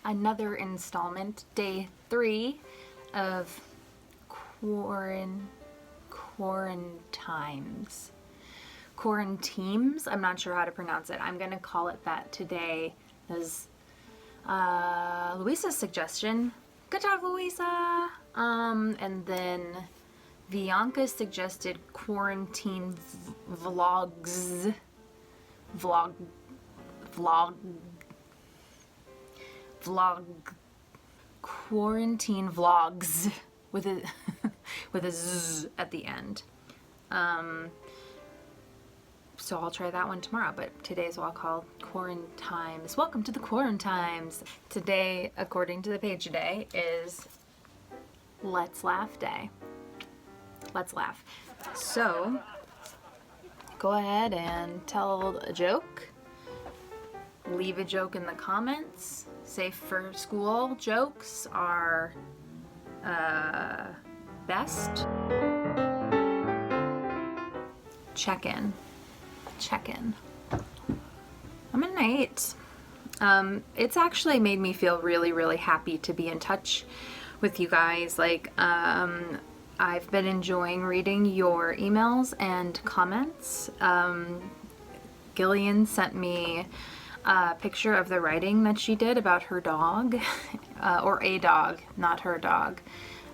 another installment, day 3 of QUARANTIMES. QUARANTIMES, I'm not sure how to pronounce it. I'm gonna call it that today as Louisa's suggestion. Good job, Louisa! And then Bianca suggested quarantine vlogs. Quarantine vlogs with a with a z at the end. So I'll try that one tomorrow, but today's what I'll call QUARANTIMES. Welcome to the QUARANTIMES. Today, according to the page today, is Let's Laugh Day. Let's laugh. So go ahead and tell a joke. Leave a joke in the comments. Safe for school jokes are best. Check-in. I'm an 8. It's actually made me feel really, really happy to be in touch with you guys. Like, I've been enjoying reading your emails and comments. Gillian sent me a picture of the writing that she did about her dog, or a dog, not her dog.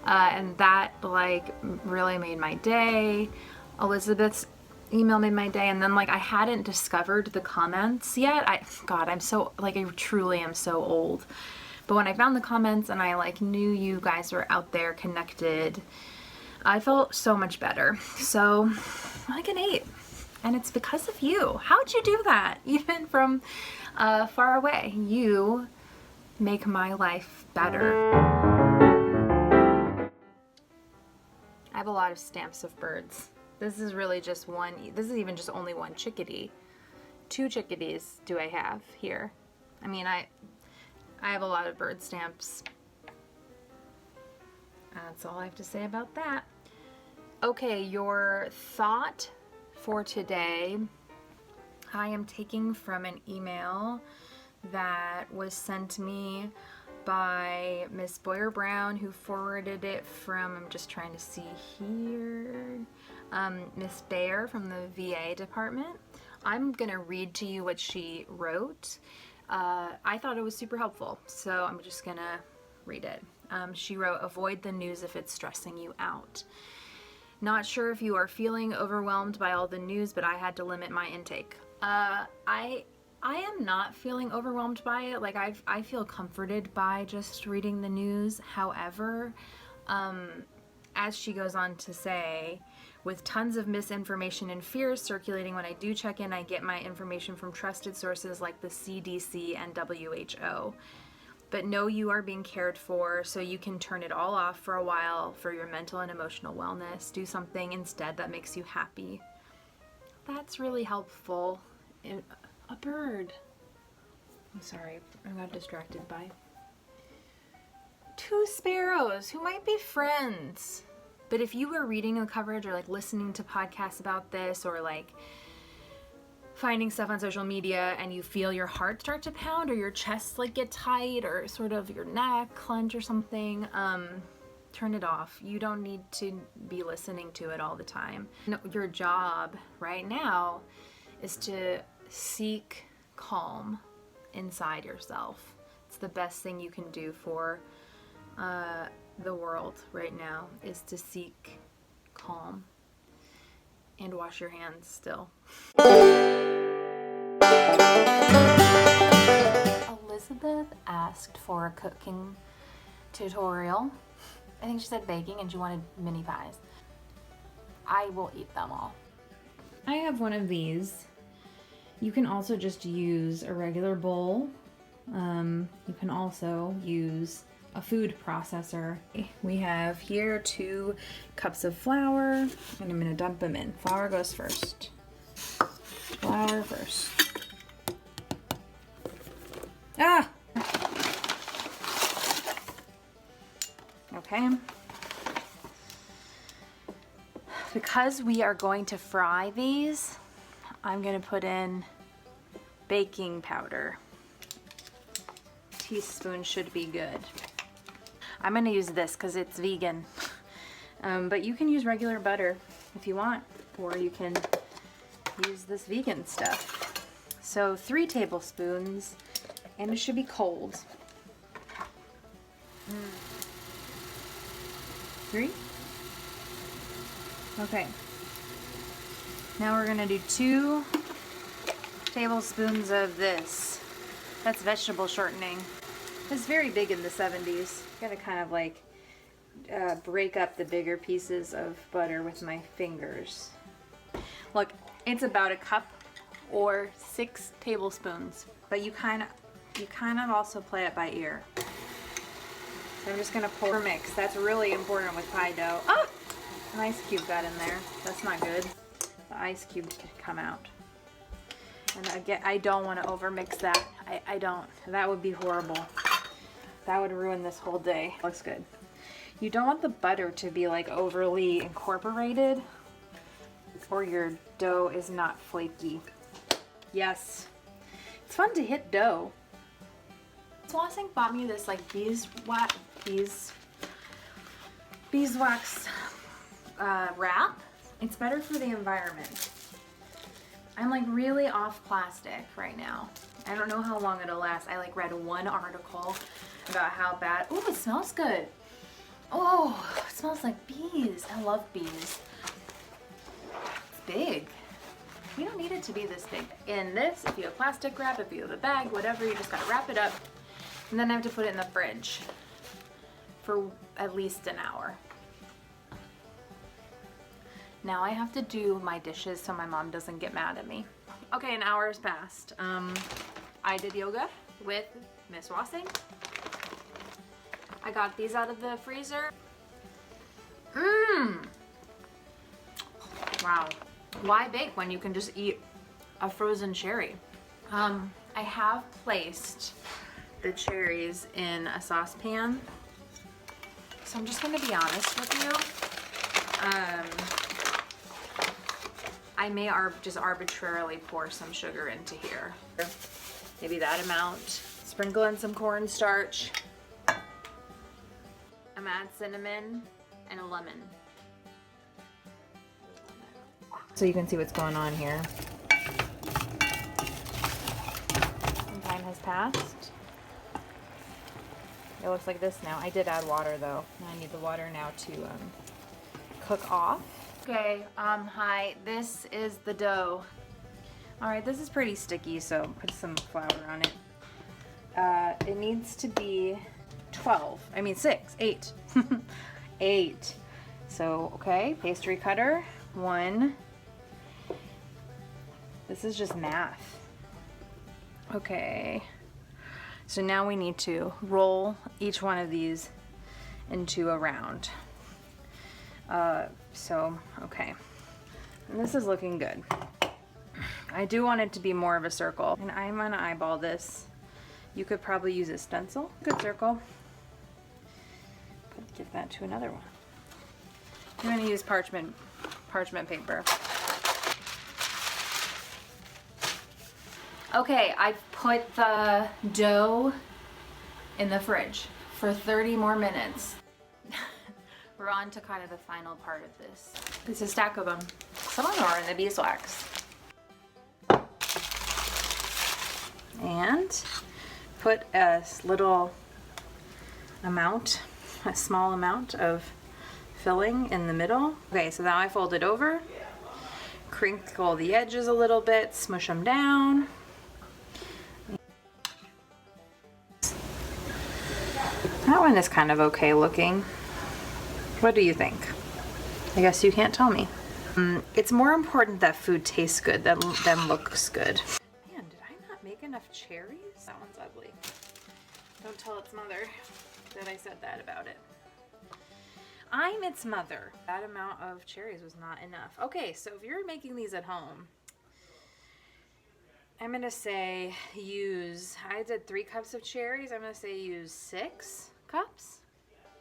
And that like really made my day. Elizabeth's email made my day, and then like I hadn't discovered the comments yet. I'm so like, I truly am so old. But when I found the comments and I like knew you guys were out there connected, I felt so much better. So like an 8. And it's because of you. How'd you do that? Even from far away. You make my life better. I have a lot of stamps of birds. This is really just one. This is even just only one chickadee. 2 chickadees do I have here. I mean, I have a lot of bird stamps. That's all I have to say about that. Okay, your thought for today, I am taking from an email that was sent me by Miss Boyer Brown, who forwarded it from, I'm just trying to see here, Miss Bayer from the VA department. I'm gonna read to you what she wrote. I thought it was super helpful, so I'm just gonna read it. She wrote, "Avoid the news if it's stressing you out. Not sure if you are feeling overwhelmed by all the news, but I had to limit my intake." I am not feeling overwhelmed by it. Like I feel comforted by just reading the news. However, as she goes on to say, with tons of misinformation and fears circulating when I do check in, I get my information from trusted sources like the CDC and WHO. But know you are being cared for, so you can turn it all off for a while for your mental and emotional wellness. Do something instead that makes you happy. That's really helpful. A bird. I'm sorry, I got distracted by 2 sparrows who might be friends. But if you were reading the coverage or like listening to podcasts about this, or like finding stuff on social media and you feel your heart start to pound or your chest like get tight or sort of your neck clench or something, turn it off. You don't need to be listening to it all the time. No, your job right now is to seek calm inside yourself. It's the best thing you can do for the world right now, is to seek calm and wash your hands still. Elizabeth asked for a cooking tutorial. I think she said baking, and she wanted mini pies. I will eat them all. I have one of these. You can also just use a regular bowl. You can also use a food processor. We have here 2 cups of flour, and I'm gonna dump them in. Flour goes first. Flour first. Ah! Okay. Because we are going to fry these, I'm gonna put in baking powder. teaspoon should be good. I'm gonna use this because it's vegan. But you can use regular butter if you want, or you can use this vegan stuff. So 3 tablespoons, and it should be cold. 3? Okay. Now we're gonna do 2 tablespoons of this. That's vegetable shortening. It's very big in the 70s. Gotta kind of like break up the bigger pieces of butter with my fingers. Look, it's about a cup or 6 tablespoons, but you kind of also play it by ear. So I'm just gonna pour mix. That's really important with pie dough. Oh, an ice cube got in there. That's not good. The ice cube can come out. And again, I don't want to overmix that. I don't. That would be horrible. That would ruin this whole day. Looks good. You don't want the butter to be like overly incorporated, or your dough is not flaky. Yes. It's fun to hit dough. Swassing bought me this like beeswax wrap. It's better for the environment. I'm like really off plastic right now. I don't know how long it'll last. I like read one article about how bad. Oh, it smells good. Oh, it smells like bees. I love bees. It's big. You don't need it to be this big. In this, if you have plastic wrap, if you have a bag, whatever, you just gotta wrap it up. And then I have to put it in the fridge for at least an hour. Now I have to do my dishes so my mom doesn't get mad at me. Okay, an hour has passed. I did yoga with Miss Wassing. I got these out of the freezer. Wow. Why bake when you can just eat a frozen cherry? I have placed the cherries in a saucepan. So I'm just gonna be honest with you. I may just arbitrarily pour some sugar into here. Maybe that amount. Sprinkle in some cornstarch. I'm gonna add cinnamon and a lemon. So you can see what's going on here. Some time has passed. It looks like this now. I did add water though. I need the water now to cook off. Okay, hi, this is the dough. All right, this is pretty sticky, so put some flour on it. It needs to be 8. 8. So, okay, pastry cutter, 1. This is just math. Okay, so now we need to roll each one of these into a round. Okay, and this is looking good. I do want it to be more of a circle, and I'm gonna eyeball this. You could probably use a stencil. Good circle. Give that to another one. I'm gonna use parchment paper. Okay, I've put the dough in the fridge for 30 more minutes. We're on to kind of the final part of this. It's a stack of them. Some of them are in the beeswax. And put a little amount, a small amount of filling in the middle. Okay, so now I fold it over, crinkle the edges a little bit, smush them down. That one is kind of okay looking. What do you think? I guess you can't tell me. It's more important that food tastes good than looks good. Man, did I not make enough cherries? That one's ugly. Don't tell its mother that I said that about it. I'm its mother. That amount of cherries was not enough. Okay, so if you're making these at home, I'm gonna say I did 3 cups of cherries. I'm gonna say use 6 cups.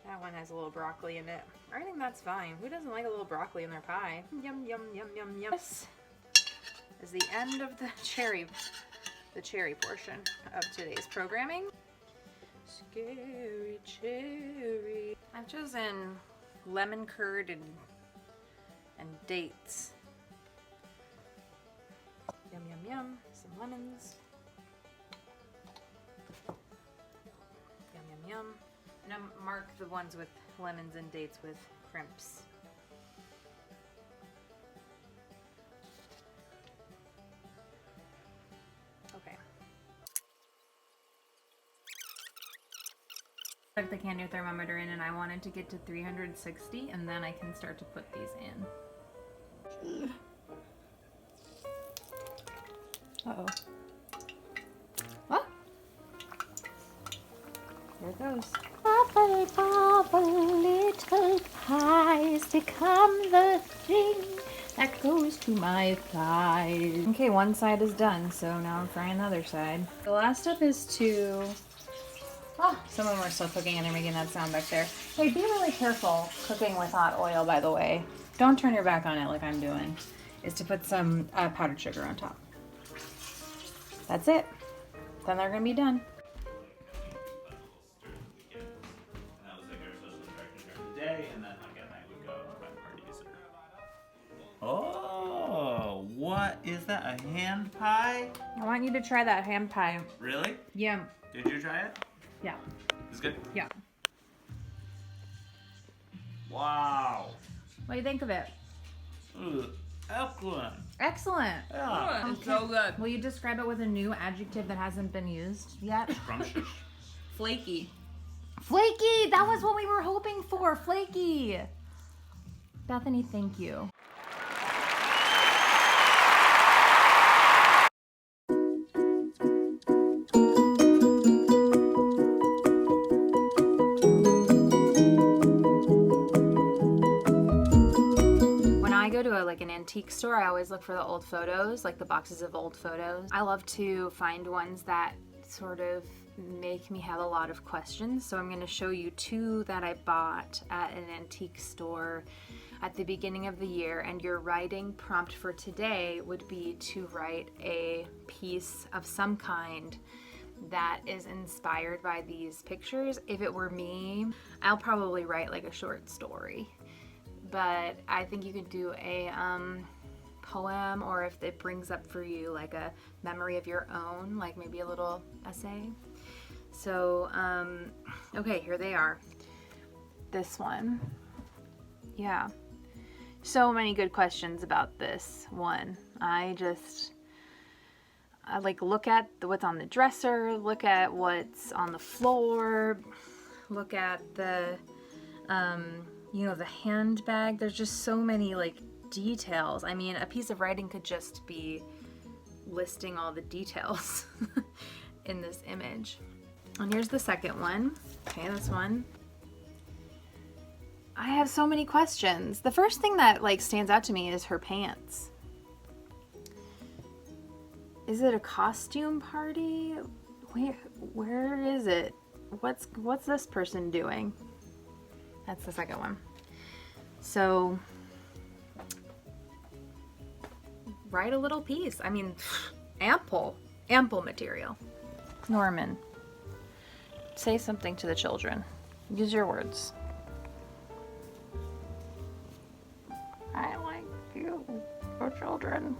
That one has a little broccoli in it. I think that's fine. Who doesn't like a little broccoli in their pie? Yum, yum, yum, yum, yum. This is the end of the cherry portion of today's programming. scary cherry. I've chosen lemon curd and dates. Yum, yum, yum. Some lemons. Yum, yum, yum. And I mark the ones with lemons and dates with crimps. Okay. I stuck the candle thermometer in and I wanted to get to 360 and then I can start to put these in. Uh-oh. What? Here it goes. Bubble, bubble, little pies become the thing that goes to my thighs. Okay, one side is done, so now I'm frying the other side. The last step is to... Oh, some of them are still cooking and they're making that sound back there. Hey, be really careful cooking with hot oil, by the way. Don't turn your back on it like I'm doing. Is to put some powdered sugar on top. That's it. Then they're gonna be done. Oh, what is that? A hand pie? I want you to try that ham pie. Really? Yeah. Did you try it? Yeah. It's good? Yeah. Wow. What do you think of it? Ooh, excellent. Excellent. Yeah. It's so good. Will you describe it with a new adjective that hasn't been used yet? Scrumptious. Flaky. Flaky! That was what we were hoping for. Flaky. Bethany, thank you. Like an antique store, I always look for the old photos, like the boxes of old photos. I love to find ones that sort of make me have a lot of questions. So I'm going to show you two that I bought at an antique store at the beginning of the year, and your writing prompt for today would be to write a piece of some kind that is inspired by these pictures. If it were me, I'll probably write like a short story. But I think you could do a poem, or if it brings up for you like a memory of your own, like maybe a little essay. So, okay, here they are. This one. Yeah. So many good questions about this one. I like look at what's on the dresser, look at what's on the floor, look at the, you know, the handbag. There's just so many like details. I mean, a piece of writing could just be listing all the details in this image. And here's the second one. Okay, this one. I have so many questions. The first thing that like stands out to me is her pants. Is it a costume party? Where is it? What's this person doing? That's the second one. So, write a little piece. I mean, ample material. Norman, say something to the children. Use your words. I like you, for children.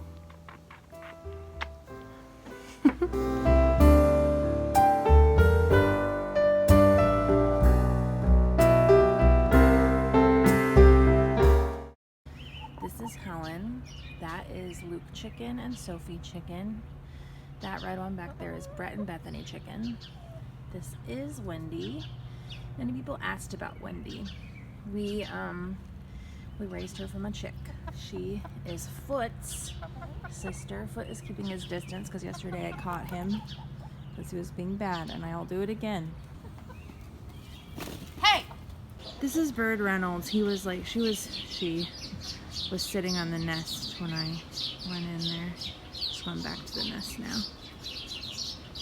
This is Helen. That is Luke chicken and Sophie chicken. That red one back there is Brett and Bethany chicken. This is Wendy. Many people asked about Wendy. We raised her from a chick. She is Foot's sister. Foot is keeping his distance because yesterday I caught him because he was being bad, and I'll do it again. Hey! This is Bird Reynolds. She was sitting on the nest when I went in there. Just going back to the nest now.